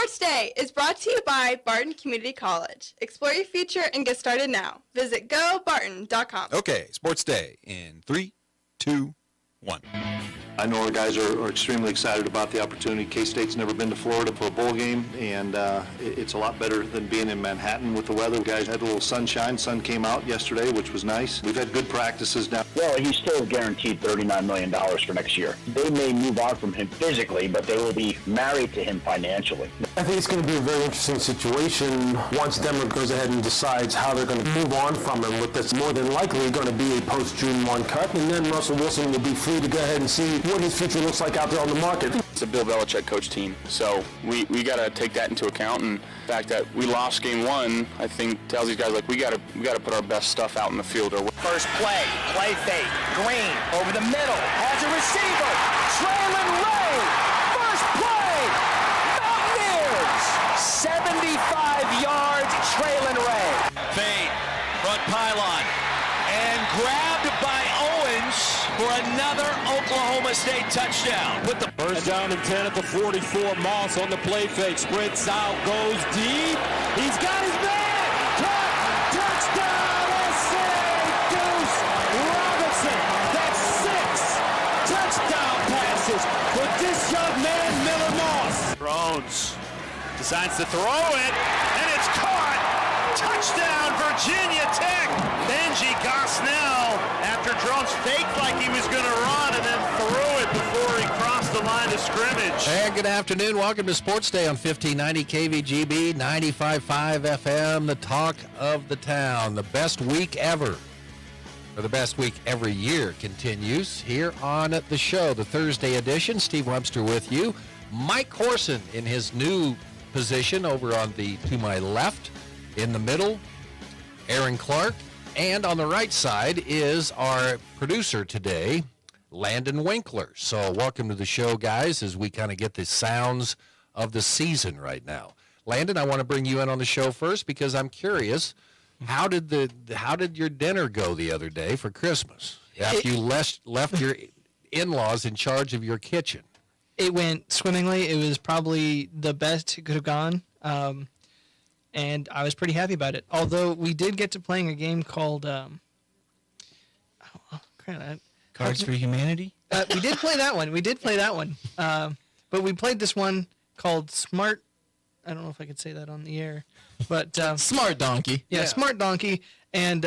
Sports Day is brought to you by Barton Community College. Explore your future and get started now. Visit gobarton.com. Okay, Sports Day in 3, 2, 1. I know our guys are extremely excited about the opportunity. K-State's never been to Florida for a bowl game, and it's a lot better than being in Manhattan with the weather. Guys had a little sunshine. Sun came out yesterday, which was nice. We've had good practices now. Well, he's still guaranteed $39 million for next year. They may move on from him physically, but they will be married to him financially. I think it's going to be a very interesting situation once Denver goes ahead and decides how they're going to move on from him, with this more than likely going to be a post-June 1 cut, and then Russell Wilson will be free to go ahead and see what his future looks like out there on the market. It's a Bill Belichick coach team, so we got to take that into account, and the fact that we lost game 1, I think tells these guys, like, we got to put our best stuff out in the field. First play fake, Green over the middle, has a receiver, Traylon Ray, first play, Mountaineers, 75 yards, Traylon Ray. Fade, front pylon, and grabbed by Owens for another Oklahoma State touchdown. Put the first down and 10 at the 44. Moss on the play fake, sprints out, goes deep. He's got his man. Touchdown, SC Deuce Robinson. That's 6 touchdown passes for this young man, Miller Moss. Drones decides to throw it, and it's caught. Touchdown, Virginia Tech. Benji Gosnell, after Drones faked like he was going to run and then threw it before he crossed the line of scrimmage. And good afternoon. Welcome to Sports Day on 1590 KVGB, 95.5 FM, the talk of the town. The best week ever, or the best week every year, continues here on the show. The Thursday edition. Steve Webster with you. Mike Corson in his new position over on the to my left. In the middle, Aaron Clark. And on the right side is our producer today, Landon Winkler. So welcome to the show, guys, as we kind of get the sounds of the season right now. Landon, I want to bring you in on the show first because I'm curious, how did your dinner go the other day for Christmas after you left your in-laws in charge of your kitchen? It went swimmingly. It was probably the best it could have gone. And I was pretty happy about it. Although we did get to playing a game called Cards for Humanity? We did play that one. But we played this one called Smart. I don't know if I could say that on the air. But Smart Donkey. Yeah, Smart Donkey. And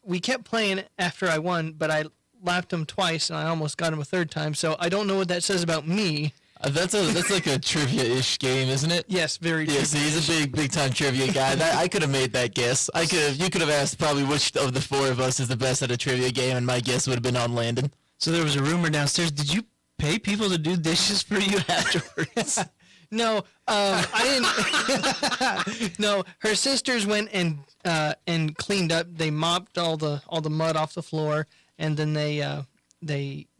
we kept playing after I won, but I lapped him twice, and I almost got him a third time. So I don't know what that says about me. That's like a trivia-ish game, isn't it? Yes, very true. Yes, he's a big time trivia guy. I could have made that guess. You could have asked probably which of the four of us is the best at a trivia game, and my guess would have been on Landon. So there was a rumor downstairs. Did you pay people to do dishes for you afterwards? No, I didn't. No, her sisters went and cleaned up. They mopped all the mud off the floor, and then they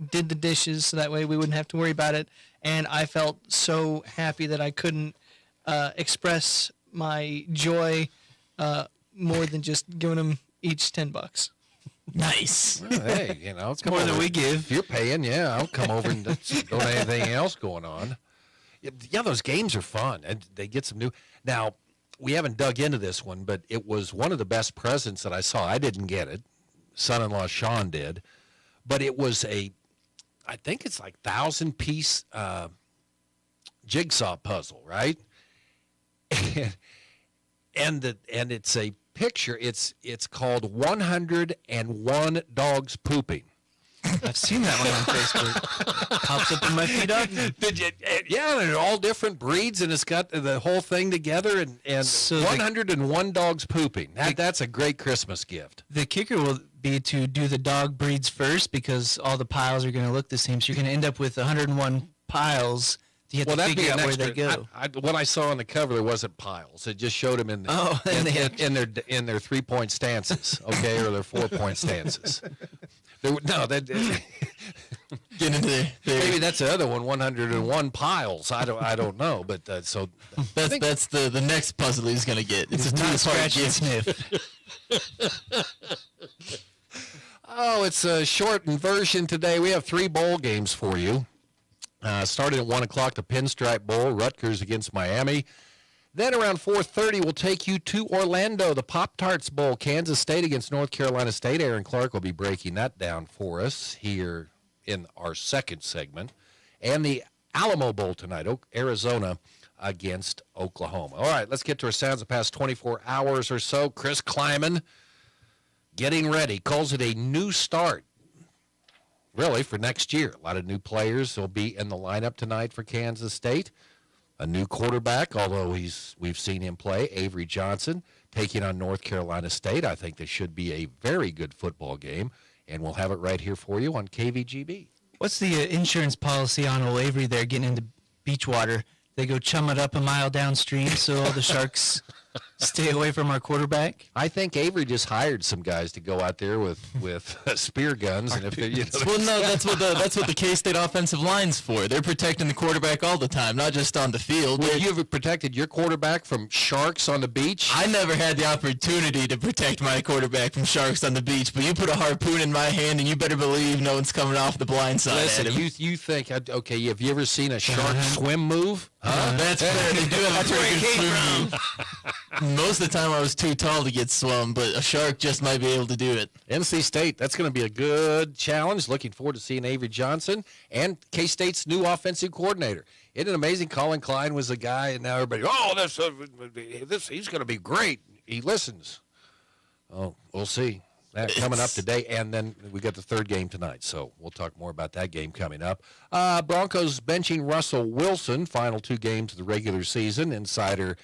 did the dishes so that way we wouldn't have to worry about it. And I felt so happy that I couldn't express my joy more than just giving them each $10. Nice. Well, hey, it's more than we give. If you're paying, I'll come over and don't have anything else going on. Yeah, those games are fun, and they get some new. Now, we haven't dug into this one, but it was one of the best presents that I saw. I didn't get it. Son-in-law Sean did, but it was I think it's like 1,000-piece jigsaw puzzle, right? And it's a picture. It's called 101 Dogs Pooping. I've seen that one on Facebook. Pops up in my feed up. Yeah, and they're all different breeds, and it's got the whole thing together, and so 101 dogs pooping. That's a great Christmas gift. The kicker will be to do the dog breeds first because all the piles are going to look the same. So you're going to end up with 101 piles. You have to figure out where they go. What I saw on the cover, there wasn't piles. It just showed them in their 3-point stances, okay, or their 4-point stances. Get into there. Maybe that's the other one. 101 piles. I don't know, but so that's the next puzzle he's gonna get. It's a not scratch and sniff. Oh, it's a shortened version today. We have 3 bowl games for you. Starting at 1 o'clock, the Pinstripe Bowl, Rutgers against Miami. Then around 4:30, we'll take you to Orlando, the Pop-Tarts Bowl, Kansas State against North Carolina State. Aaron Clark will be breaking that down for us here in our second segment. And the Alamo Bowl tonight, Arizona against Oklahoma. All right, let's get to our sounds the past 24 hours or so. Chris Kleiman getting ready, calls it a new start, really, for next year. A lot of new players will be in the lineup tonight for Kansas State. A new quarterback, although we've seen him play, Avery Johnson, taking on North Carolina State. I think this should be a very good football game, and we'll have it right here for you on KVGB. What's the insurance policy on old Avery there getting into beach water? They go chum it up a mile downstream so all the sharks stay away from our quarterback? I think Avery just hired some guys to go out there with spear guns, and if they're, well, no, that's what the K-State offensive line's for. They're protecting the quarterback all the time, not just on the field. Well, you ever protected your quarterback from sharks on the beach? I never had the opportunity to protect my quarterback from sharks on the beach, but you put a harpoon in my hand, and you better believe no one's coming off the blind side. Listen, at him. you think, okay, have you ever seen a shark swim move? That's fair. They do have a pretty good swim move. Most of the time I was too tall to get swum, but a shark just might be able to do it. NC State, that's going to be a good challenge. Looking forward to seeing Avery Johnson and K-State's new offensive coordinator. Isn't it amazing? Colin Klein was the guy, and now everybody, he's going to be great. He listens. Oh, we'll see. That coming up today, and then we got the third game tonight, so we'll talk more about that game coming up. Broncos benching Russell Wilson, final two games of the regular season. Insider,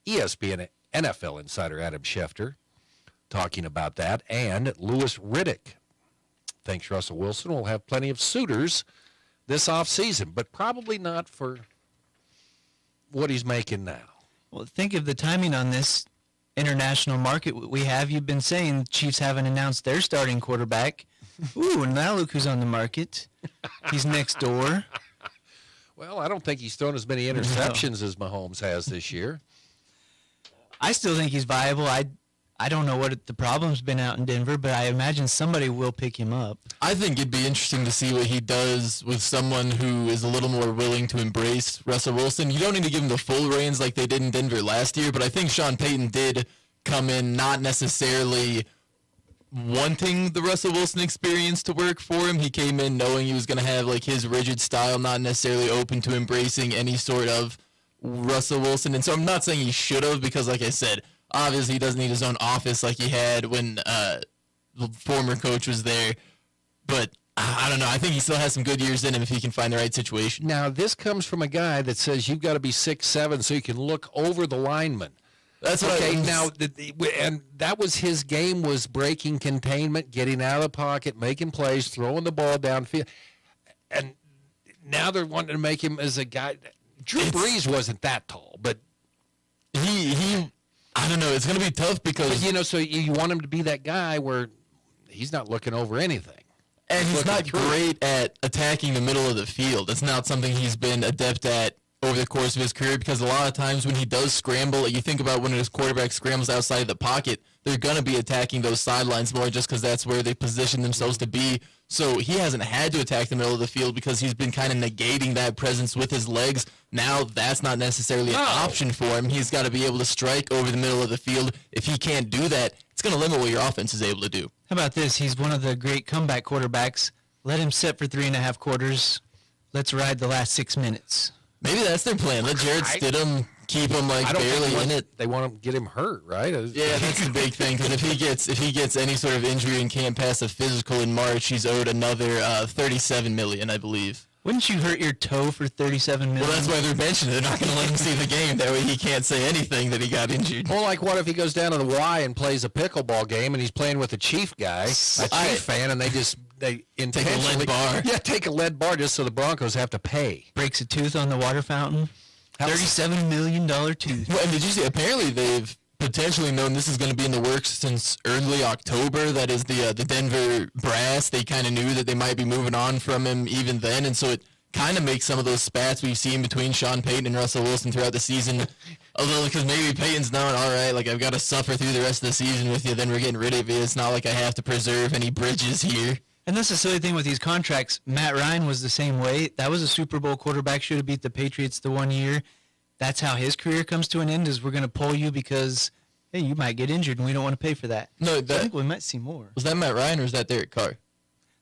ESPN NFL insider Adam Schefter talking about that, and Louis Riddick thinks Russell Wilson will have plenty of suitors this offseason, but probably not for what he's making now. Well, think of the timing on this international market we have. You've been saying the Chiefs haven't announced their starting quarterback. Ooh, and now look who's on the market. He's next door. Well, I don't think he's thrown as many interceptions as Mahomes has this year. I still think he's viable. I don't know what the problem's been out in Denver, but I imagine somebody will pick him up. I think it'd be interesting to see what he does with someone who is a little more willing to embrace Russell Wilson. You don't need to give him the full reins like they did in Denver last year, but I think Sean Payton did come in not necessarily wanting the Russell Wilson experience to work for him. He came in knowing he was going to have like his rigid style, not necessarily open to embracing any sort of Russell Wilson. And so I'm not saying he should have, because like I said, obviously he doesn't need his own office like he had when the former coach was there. But I don't know. I think he still has some good years in him if he can find the right situation. Now, this comes from a guy that says you've got to be 6'7" so you can look over the lineman. That's what now, and that was his game, was breaking containment, getting out of the pocket, making plays, throwing the ball downfield. And now they're wanting to make him as a guy. Drew Brees wasn't that tall, but he I don't know. It's going to be tough because, so you want him to be that guy where he's not looking over anything. And he's not great at attacking the middle of the field. It's not something he's been adept at over the course of his career, because a lot of times when he does scramble, you think about when his quarterback scrambles outside of the pocket, they're going to be attacking those sidelines more just because that's where they position themselves to be. So he hasn't had to attack the middle of the field because he's been kind of negating that presence with his legs. Now that's not necessarily an option for him. He's got to be able to strike over the middle of the field. If he can't do that, it's going to limit what your offense is able to do. How about this? He's one of the great comeback quarterbacks. Let him sit for 3.5 quarters. Let's ride the last 6 minutes. Maybe that's their plan. Let Jarrett Stidham keep him barely in it. They want to get him hurt, right? Yeah, that's the big thing. Because if he gets any sort of injury and can't pass a physical in March, he's owed another $37 million, I believe. Wouldn't you hurt your toe for $37 million? Well, that's why they're benching it. They're not going to let him see the game. That way he can't say anything that he got injured. Well, like what if he goes down to the Y and plays a pickleball game and he's playing with a Chief guy, a Chief fan, and they intentionally take a lead bar. Yeah, take a lead bar just so the Broncos have to pay. Breaks a tooth on the water fountain. $37 million tooth. Well, and did you see? Apparently they've potentially known this is going to be in the works since early October. That is the Denver Brass. They kind of knew that they might be moving on from him even then, and so it kind of makes some of those spats we've seen between Sean Payton and Russell Wilson throughout the season a little, because maybe Payton's knowing, all right, like I've got to suffer through the rest of the season with you, then we're getting rid of you. It's not like I have to preserve any bridges here. And that's the silly thing with these contracts. Matt Ryan was the same way. That was a Super Bowl quarterback, should have beat the Patriots the 1 year. That's how his career comes to an end, is we're going to pull you because, hey, you might get injured and we don't want to pay for that. No, I think we might see more. Was that Matt Ryan or was that Derek Carr? I think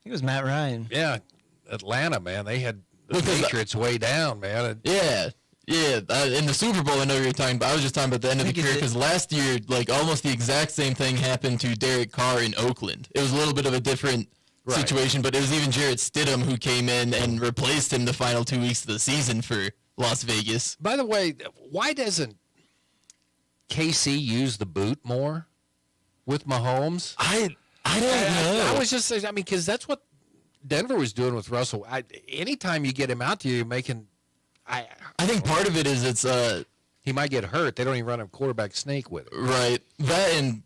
it was Matt Ryan. Yeah, Atlanta, man. They had the Patriots way down, man. Yeah. In the Super Bowl, I know you're talking about. I was just talking about the end of the career because last year, like almost the exact same thing happened to Derek Carr in Oakland. It was a little bit of a different situation, but it was even Jarrett Stidham who came in and replaced him the final 2 weeks of the season for Las Vegas. By the way, why doesn't KC use the boot more with Mahomes? I don't know. I was just saying, because that's what Denver was doing with Russell. Anytime you get him out there, you're making. I think part of it is it's he might get hurt. They don't even run a quarterback sneak with it. Right. That and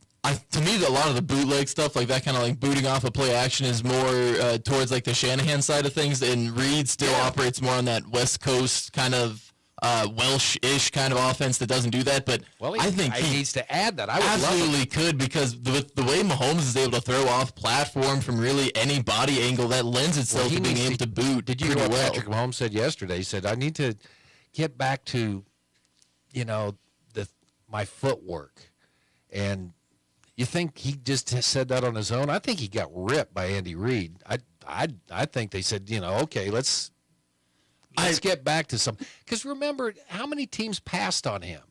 to me, a lot of the bootleg stuff, like that kind of like booting off a play action, is more towards like the Shanahan side of things, and Reed still operates more on that West Coast kind of Welsh-ish kind of offense that doesn't do that. But I think he needs to add that. I would absolutely love it. could, because the way Mahomes is able to throw off platform from really any body angle, that lends itself to being able to boot. Did you hear pretty what well. Patrick Mahomes said yesterday? He said, I need to get back to, my footwork. And you think he just said that on his own? I think he got ripped by Andy Reid. I think they said, okay, let's get back to some. Because remember, how many teams passed on him?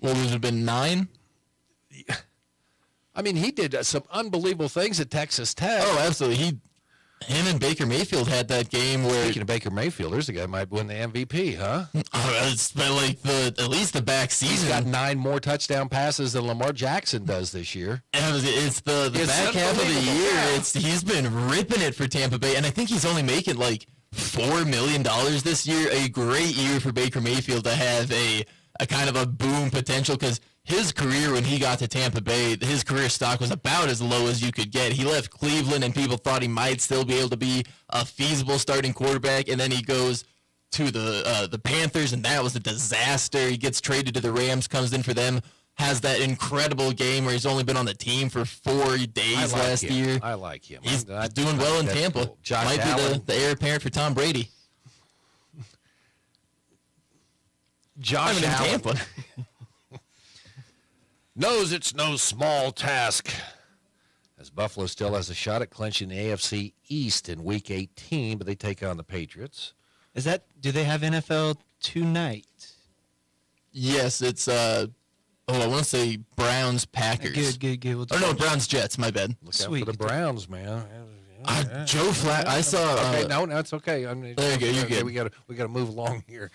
Well, would it have been 9? I mean, he did some unbelievable things at Texas Tech. Oh, absolutely. Him and Baker Mayfield had that game where. Speaking of Baker Mayfield, there's a guy who might win the MVP, huh? It's been like at least the back season. He's got 9 more touchdown passes than Lamar Jackson does this year. It's the back half of the year. Yeah. He's been ripping it for Tampa Bay, and I think he's only making like $4 million this year. A great year for Baker Mayfield to have a kind of a boom potential, because his career when he got to Tampa Bay, his career stock was about as low as you could get. He left Cleveland and people thought he might still be able to be a feasible starting quarterback, and then he goes to the Panthers, and that was a disaster. He gets traded to the Rams, comes in for them, has that incredible game where he's only been on the team for 4 days last year. I like him. He's doing well in Tampa. Cool. Josh Might Allen. be the heir apparent for Tom Brady. Josh in Allen Tampa. knows it's no small task, as Buffalo still has a shot at clinching the AFC East in Week 18, but they take on the Patriots. Do they have NFL tonight? Yes, it's I want to say Browns Packers. Good. We'll Or no, Browns Jets. My bad. Look out for the Browns, man. Joe Flacco. I saw. Okay, no, it's okay. There you go. You're good. We got to move along here.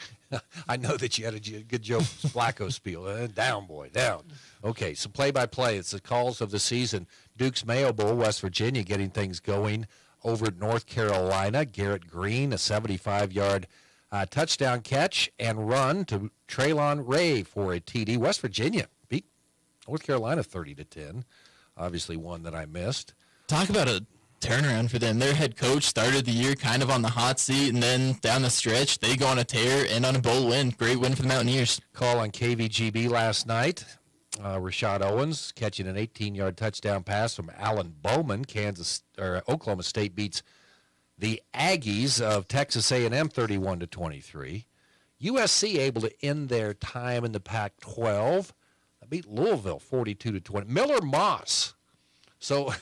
I know that you had a good Joe Flacco spiel. Down, boy, down. Okay, so play-by-play. It's the calls of the season. Duke's Mayo Bowl, West Virginia, getting things going over at North Carolina. Garrett Green, a 75-yard touchdown catch and run to Traylon Ray for a TD. West Virginia beat North Carolina 30-10. Obviously one that I missed. Talk about a turnaround for them. Their head coach started the year kind of on the hot seat, and then down the stretch, they go on a tear and on a bowl win. Great win for the Mountaineers. Call on KVGB last night. Rashad Owens catching an 18-yard touchdown pass from Alan Bowman. Oklahoma State beats the Aggies of Texas A&M 31-23. USC able to end their time in the Pac-12. They beat Louisville 42-20. Miller Moss. So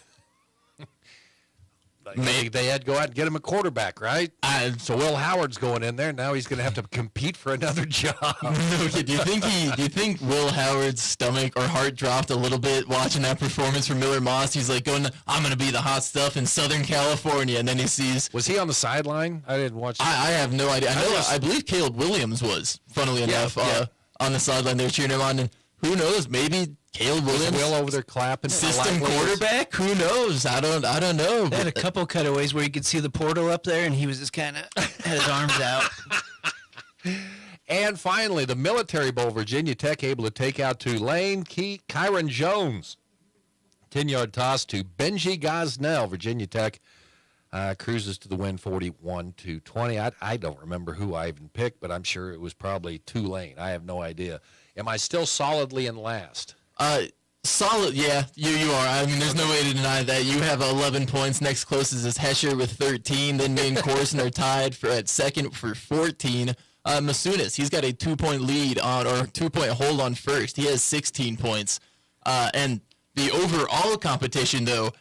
they had to go out and get him a quarterback, right? So Will Howard's going in there. Now he's going to have to compete for another job. Okay, do you think Will Howard's stomach or heart dropped a little bit watching that performance from Miller Moss? He's like I'm going to be the hot stuff in Southern California, and then he sees. Was he on the sideline? I didn't watch. I have no idea. I believe Caleb Williams was, funnily enough, on the sideline there cheering him on. And who knows? Maybe Caleb Williams, Will over there clapping. System quarterback? Who knows? I don't know. They had a couple cutaways where you could see the portal up there, and he was just kind of had his arms out. And finally, the Military Bowl, Virginia Tech able to take out Tulane. Kyron Jones, 10-yard toss to Benji Gosnell. Virginia Tech cruises to the win 41-20. I don't remember who I even picked, but I'm sure it was probably Tulane. I have no idea. Am I still solidly in last? Solid, yeah, you are. I mean, there's no way to deny that. You have 11 points. Next closest is Hesher with 13. Then Maine Corson are tied at second for 14. Masunas, he's got a 2-point lead on, or 2-point hold on first. He has 16 points. And the overall competition, though,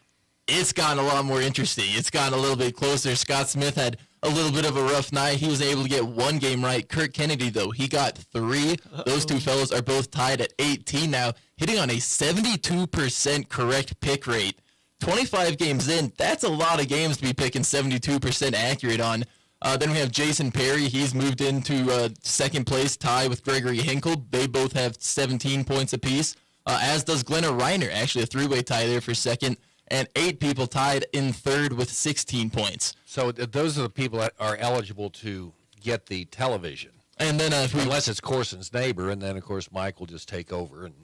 it's gotten a lot more interesting. It's gotten a little bit closer. Scott Smith had a little bit of a rough night. He was able to get one game right. Kirk Kennedy, though, he got 3. Those two fellows are both tied at 18 now, hitting on a 72% correct pick rate. 25 games in, that's a lot of games to be picking 72% accurate on. Then we have Jason Perry. He's moved into second place, tie with Gregory Hinkle. They both have 17 points apiece, as does Glenna Reiner, actually a 3-way tie there for second. And 8 people tied in third with 16 points. So those are the people that are eligible to get the television. And then unless it's Corson's neighbor, and then, of course, Mike will just take over and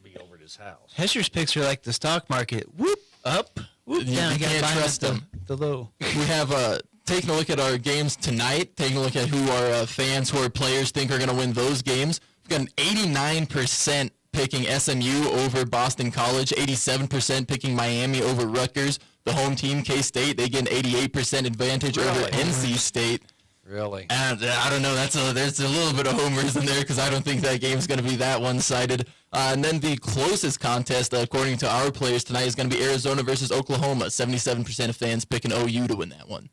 be over at his house. Hesher's picks are like the stock market. Whoop, up, whoop, down. You can't trust them. The low. We have taking a look at our games tonight, taking a look at who our fans, who our players think are going to win those games. We've got an 89% picking SMU over Boston College, 87% picking Miami over Rutgers. The home team, K-State, they get an 88% advantage over NC State. Really? And I don't know, there's a little bit of homers in there because I don't think that game's going to be that one-sided. And then the closest contest, according to our players tonight, is going to be Arizona versus Oklahoma. 77% of fans picking OU to win that one.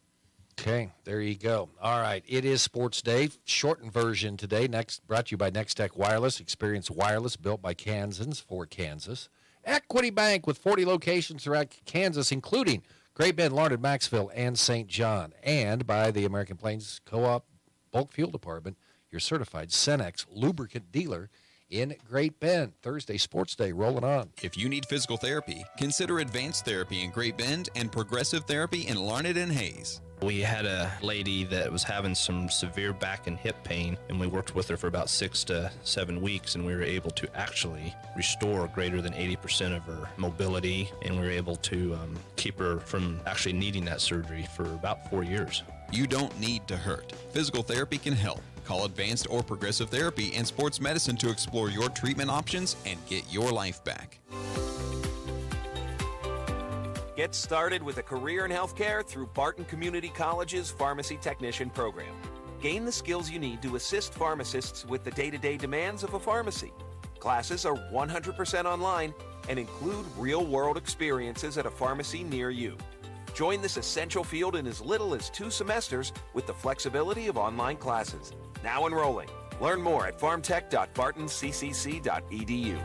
Okay, there you go. All right, it is Sports Day, shortened version today. Next, brought to you by Next Tech Wireless. Experience wireless built by Kansans for Kansas. Equity Bank with 40 locations throughout Kansas, including Great Bend, Larned, Maxville, and St. John. And by the American Plains Co-op Bulk Fuel Department, your certified Cenex lubricant dealer in Great Bend. Thursday, Sports Day, rolling on. If you need physical therapy, consider Advanced Therapy in Great Bend and Progressive Therapy in Larned and Hayes. We had a lady that was having some severe back and hip pain, and we worked with her for about 6 to 7 weeks, and we were able to actually restore greater than 80% of her mobility, and we were able to keep her from actually needing that surgery for about 4 years. You don't need to hurt. Physical therapy can help. Call Advanced or Progressive Therapy and Sports Medicine to explore your treatment options and get your life back. Get started with a career in healthcare through Barton Community College's Pharmacy Technician program. Gain the skills you need to assist pharmacists with the day-to-day demands of a pharmacy. Classes are 100% online and include real-world experiences at a pharmacy near you. Join this essential field in as little as 2 semesters with the flexibility of online classes. Now enrolling. Learn more at pharmtech.bartoncccc.edu.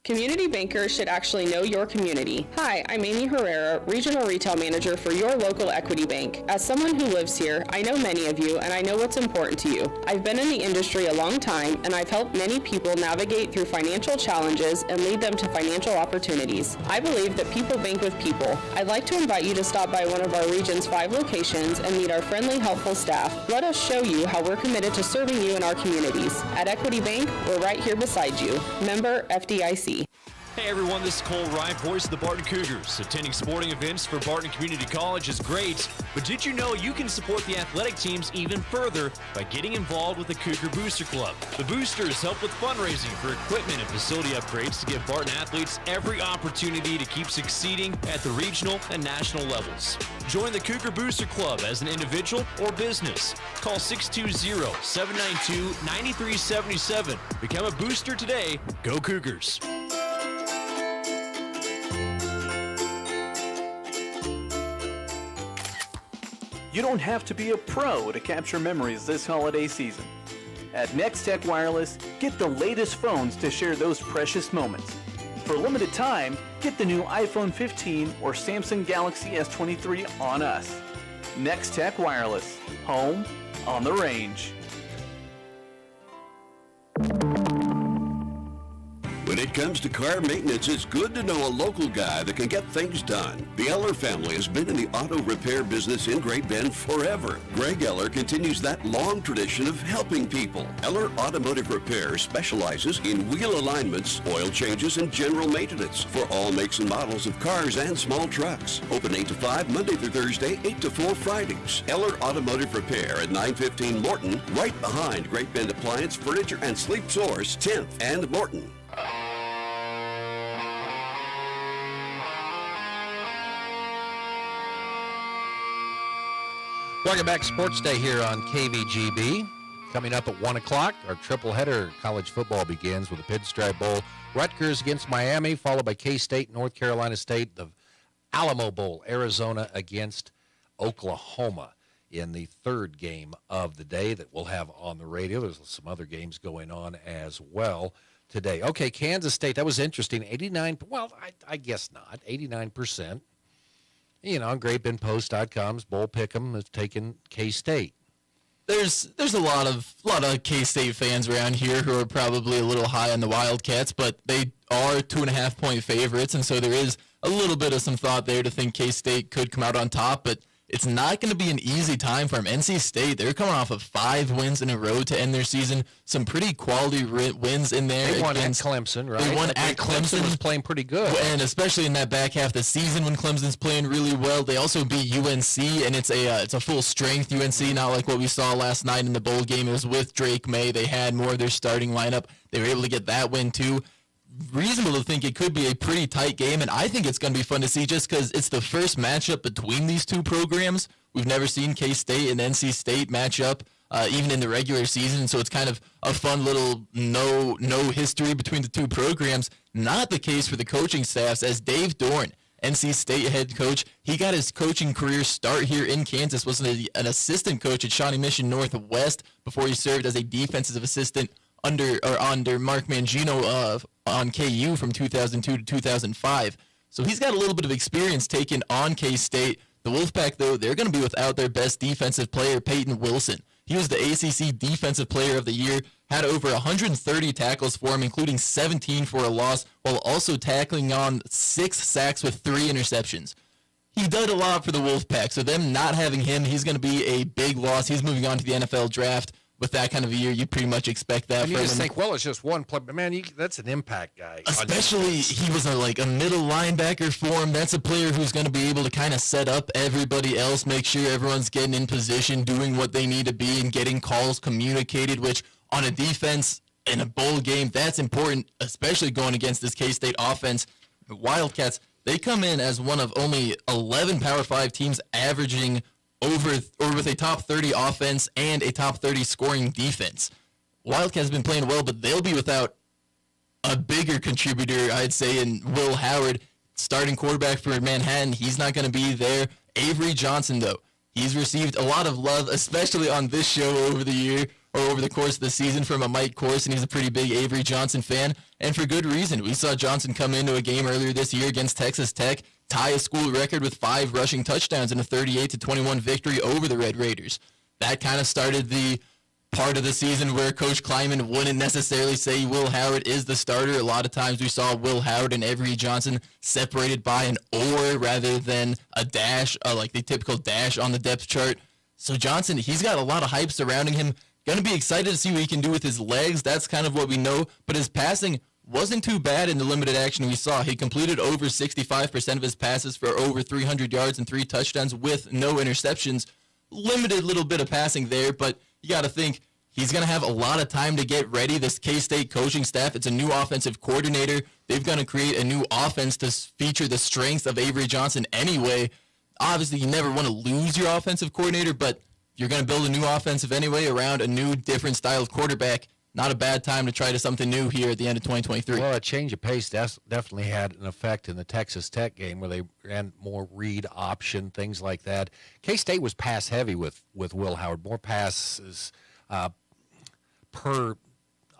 Community bankers should actually know your community. Hi, I'm Amy Herrera, Regional Retail Manager for your local Equity Bank. As someone who lives here, I know many of you and I know what's important to you. I've been in the industry a long time and I've helped many people navigate through financial challenges and lead them to financial opportunities. I believe that people bank with people. I'd like to invite you to stop by one of our region's 5 locations and meet our friendly, helpful staff. Let us show you how we're committed to serving you in our communities. At Equity Bank, we're right here beside you. Member FDIC. Hey everyone, this is Cole Wright, voice of the Barton Cougars. Attending sporting events for Barton Community College is great, but did you know you can support the athletic teams even further by getting involved with the Cougar Booster Club? The Boosters help with fundraising for equipment and facility upgrades to give Barton athletes every opportunity to keep succeeding at the regional and national levels. Join the Cougar Booster Club as an individual or business. Call 620-792-9377. Become a booster today. Go Cougars. You don't have to be a pro to capture memories this holiday season. At Next Tech Wireless, get the latest phones to share those precious moments. For a limited time, get the new iPhone 15 or Samsung Galaxy S23 on us. Next Tech Wireless, home on the range. When it comes to car maintenance, it's good to know a local guy that can get things done. The Eller family has been in the auto repair business in Great Bend forever. Greg Eller continues that long tradition of helping people. Eller Automotive Repair specializes in wheel alignments, oil changes, and general maintenance for all makes and models of cars and small trucks. Open 8 to 5 Monday through Thursday, 8 to 4 Fridays. Eller Automotive Repair at 915 Morton, right behind Great Bend Appliance, Furniture, and Sleep Source, 10th and Morton. Welcome back, Sports Day here on KVGB. Coming up at 1 o'clock, our triple header college football begins with the Pinstripe Bowl. Rutgers against Miami, followed by K-State, North Carolina State. The Alamo Bowl, Arizona against Oklahoma in the third game of the day that we'll have on the radio. There's some other games going on as well today. Okay, Kansas State, that was interesting. 89, well, I guess not. 89%. You know, GreatBendPost.com's Bowl Pick'em has taken K-State. There's a lot of K-State fans around here who are probably a little high on the Wildcats, but they are 2.5-point favorites, and so there is a little bit of some thought there to think K-State could come out on top, but it's not going to be an easy time for them. NC State, they're coming off of 5 wins in a row to end their season. Some pretty quality wins in there. They won at Clemson, right? They won at Clemson. Was playing pretty good. And especially in that back half of the season when Clemson's playing really well. They also beat UNC, and it's a full-strength UNC, not like what we saw last night in the bowl game. It was with Drake May. They had more of their starting lineup. They were able to get that win, too. Reasonable to think it could be a pretty tight game, and I think it's going to be fun to see just because it's the first matchup between these two programs. We've never seen K-State and NC State match up, even in the regular season, so it's kind of a fun little no history between the two programs. Not the case for the coaching staffs, as Dave Dorn, NC State head coach, he got his coaching career start here in Kansas, was an assistant coach at Shawnee Mission Northwest before he served as a defensive assistant under Mark Mangino on KU from 2002 to 2005. So he's got a little bit of experience taking on K-State. The Wolfpack, though, they're going to be without their best defensive player, Peyton Wilson. He was the ACC Defensive Player of the Year, had over 130 tackles for him, including 17 for a loss, while also tackling on 6 sacks with 3 interceptions. He did a lot for the Wolfpack, so them not having him, he's going to be a big loss. He's moving on to the NFL draft. With that kind of a year, you pretty much expect that and from you just him. think, well, it's just one play. But, man, that's an impact guy. Especially he was a middle linebacker for him. That's a player who's going to be able to kind of set up everybody else, make sure everyone's getting in position, doing what they need to be, and getting calls communicated, which on a defense in a bowl game, that's important, especially going against this K-State offense. The Wildcats, they come in as one of only 11 Power 5 teams averaging with a top 30 offense and a top 30 scoring defense. Wildcats have been playing well, but they'll be without a bigger contributor, I'd say, in Will Howard, starting quarterback for Manhattan. He's not going to be there. Avery Johnson, though, he's received a lot of love, especially on this show over the course of the season from a Mike Corson. He's a pretty big Avery Johnson fan, and for good reason. We saw Johnson come into a game earlier this year against Texas Tech, tie a school record with 5 rushing touchdowns in a 38-21 victory over the Red Raiders. That kind of started the part of the season where Coach Kleiman wouldn't necessarily say Will Howard is the starter. A lot of times we saw Will Howard and Avery Johnson separated by an or rather than a dash, like the typical dash on the depth chart. So Johnson, he's got a lot of hype surrounding him. Going to be excited to see what he can do with his legs. That's kind of what we know. But his passing wasn't too bad in the limited action we saw. He completed over 65% of his passes for over 300 yards and 3 touchdowns with no interceptions. Limited little bit of passing there, but you got to think he's going to have a lot of time to get ready. This K-State coaching staff, it's a new offensive coordinator. They've got to create a new offense to feature the strengths of Avery Johnson anyway. Obviously, you never want to lose your offensive coordinator, but you're going to build a new offensive anyway around a new, different style of quarterback. Not a bad time to try to something new here at the end of 2023. Well, a change of pace definitely had an effect in the Texas Tech game where they ran more read option, things like that. K-State was pass heavy with Will Howard, more passes per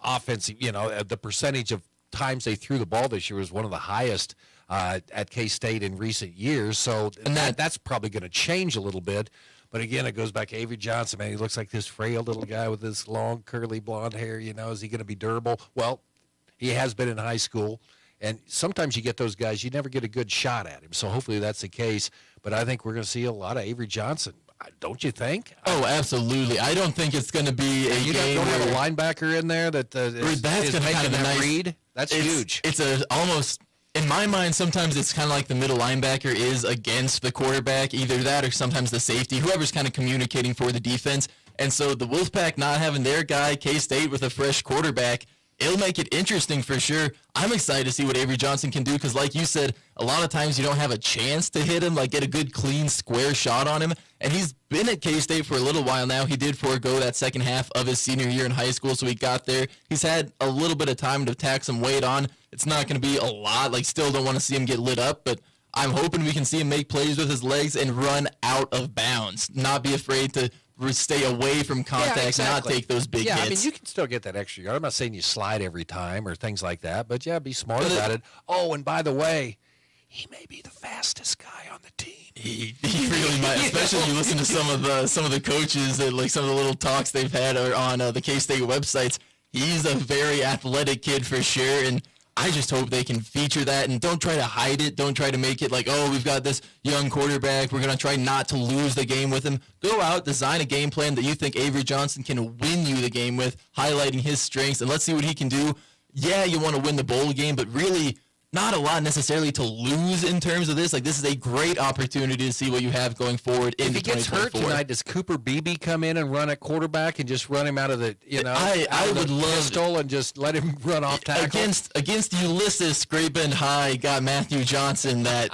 offensive. You know, the percentage of times they threw the ball this year was one of the highest at K-State in recent years. So and that's probably going to change a little bit. But again, it goes back to Avery Johnson, man. He looks like this frail little guy with this long, curly blonde hair. You know, is he going to be durable? Well, he has been in high school. And sometimes you get those guys, you never get a good shot at him. So hopefully that's the case. But I think we're going to see a lot of Avery Johnson. Don't you think? Oh, absolutely. I don't think it's going to be a game don't have a linebacker in there that is making kind of that nice read. That's huge. It's almost... In my mind, sometimes it's kind of like the middle linebacker is against the quarterback, either that or sometimes the safety, whoever's kind of communicating for the defense. And so the Wolfpack not having their guy, K-State, with a fresh quarterback, it'll make it interesting for sure. I'm excited to see what Avery Johnson can do because, like you said, a lot of times you don't have a chance to hit him, like get a good, clean, square shot on him. And he's been at K-State for a little while now. He did forego that second half of his senior year in high school, so he got there. He's had a little bit of time to tack some weight on. It's not going to be a lot. Like, still don't want to see him get lit up, but I'm hoping we can see him make plays with his legs and run out of bounds. Not be afraid to stay away from contact, not take those big hits. I mean, you can still get that extra yard. I'm not saying you slide every time or things like that, but yeah, be smart about it. Oh, and by the way, he may be the fastest guy on the team. He really might, especially if you listen to some of the coaches that, like, some of the little talks they've had on the K-State websites. He's a very athletic kid for sure, and I just hope they can feature that and don't try to hide it. Don't try to make it like, oh, we've got this young quarterback. We're going to try not to lose the game with him. Go out, design a game plan that you think Avery Johnson can win you the game with, highlighting his strengths, and let's see what he can do. Yeah, you want to win the bowl game, but really not a lot necessarily to lose in terms of this. Like, this is a great opportunity to see what you have going forward into 2024. If he gets hurt tonight, does Cooper Beebe come in and run at quarterback and just run him out of the, I would love pistol and just let him run off tackle? Against Ulysses, Great Bend High got Matthew Johnson that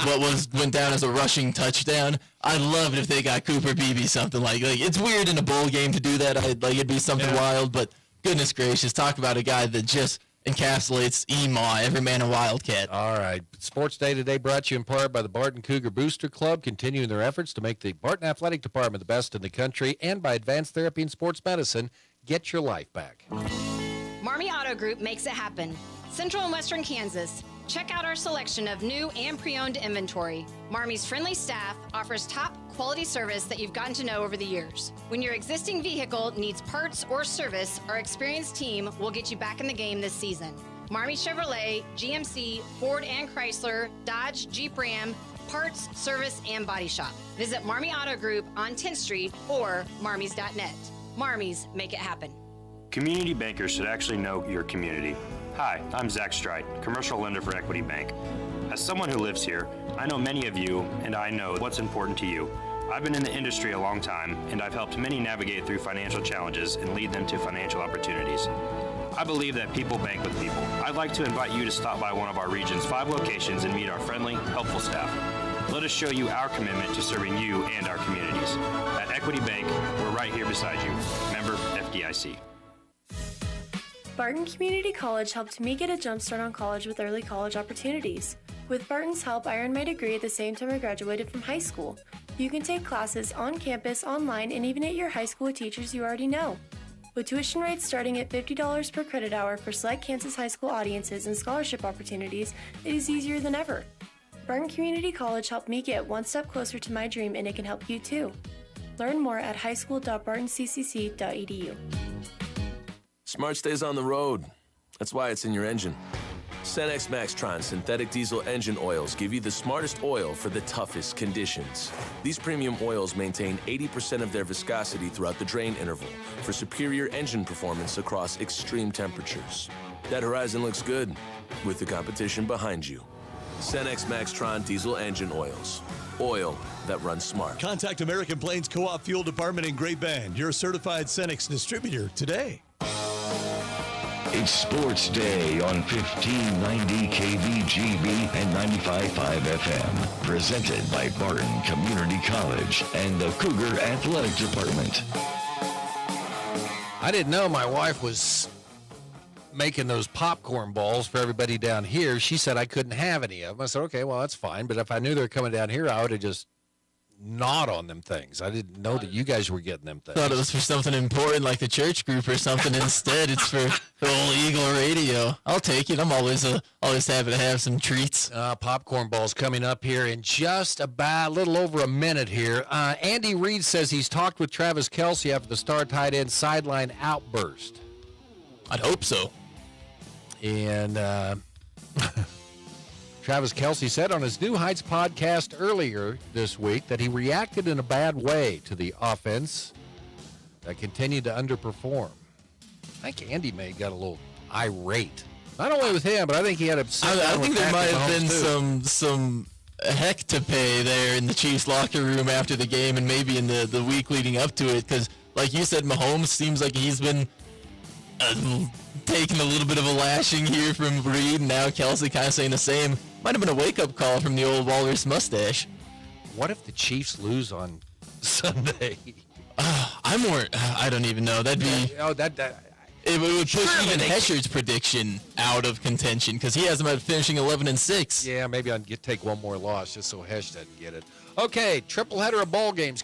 went down as a rushing touchdown. I'd love it if they got Cooper Beebe something like it's weird in a bowl game to do that. It'd be something wild, but goodness gracious, talk about a guy that just encapsulates EMAW, every man a Wildcat. All right. Sports Day today brought to you in part by the Barton Cougar Booster Club, continuing their efforts to make the Barton Athletic Department the best in the country, and by Advanced Therapy and Sports Medicine. Get your life back. Marmy Auto Group makes it happen. Central and Western Kansas. Check out our selection of new and pre-owned inventory. Marmy's friendly staff offers top quality service that you've gotten to know over the years. When your existing vehicle needs parts or service, our experienced team will get you back in the game this season. Marmy Chevrolet, GMC, Ford and Chrysler, Dodge, Jeep Ram, parts, service, and body shop. Visit Marmy Auto Group on 10th Street or marmys.net. Marmys make it happen. Community bankers should actually know your community. Hi, I'm Zach Strite, commercial lender for Equity Bank. As someone who lives here, I know many of you, and I know what's important to you. I've been in the industry a long time, and I've helped many navigate through financial challenges and lead them to financial opportunities. I believe that people bank with people. I'd like to invite you to stop by one of our region's 5 locations and meet our friendly, helpful staff. Let us show you our commitment to serving you and our communities. At Equity Bank, we're right here beside you. Member FDIC. Barton Community College helped me get a jump start on college with early college opportunities. With Barton's help, I earned my degree at the same time I graduated from high school. You can take classes on campus, online, and even at your high school with teachers you already know. With tuition rates starting at $50 per credit hour for select Kansas high school audiences and scholarship opportunities, it is easier than ever. Barton Community College helped me get one step closer to my dream, and it can help you too. Learn more at highschool.bartoncccc.edu. Smart stays on the road. That's why it's in your engine. Cenex Maxtron synthetic diesel engine oils give you the smartest oil for the toughest conditions. These premium oils maintain 80% of their viscosity throughout the drain interval for superior engine performance across extreme temperatures. That horizon looks good with the competition behind you. Cenex Maxtron diesel engine oils. Oil that runs smart. Contact American Plains Co-op Fuel Department in Great Bend, your certified Cenex distributor today. It's Sports Day on 1590 KVGB and 95.5 FM. Presented by Barton Community College and the Cougar Athletic Department. I didn't know my wife was making those popcorn balls for everybody down here. She said I couldn't have any of them. I said, okay, well, that's fine. But if I knew they were coming down here, I would have just gnawed on them things. I didn't know that you guys were getting them things. Thought it was for something important like the church group or something. Instead, it's for the old Eagle Radio. I'll take it. I'm always happy to have some treats. Popcorn balls coming up here in just about a little over a minute here. Andy Reid says he's talked with Travis Kelce after the star tight end sideline outburst. I'd hope so. And Travis Kelce said on his New Heights podcast earlier this week that he reacted in a bad way to the offense that continued to underperform. I think Andy may have got a little irate. Not only with him, but I think he had a. I think there might have been some heck to pay there in the Chiefs locker room after the game and maybe in the week leading up to it because, like you said, Mahomes seems like he's been taking a little bit of a lashing here from Reed, and now Kelsey kind of saying the same. Might have been a wake-up call from the old Walrus mustache. What if the Chiefs lose on Sunday? I don't even know. That'd be... It would push even Hesher's prediction out of contention because he has them at finishing 11-6. Yeah, maybe I'll take one more loss just so Hesh doesn't get it. Okay, triple header of ball games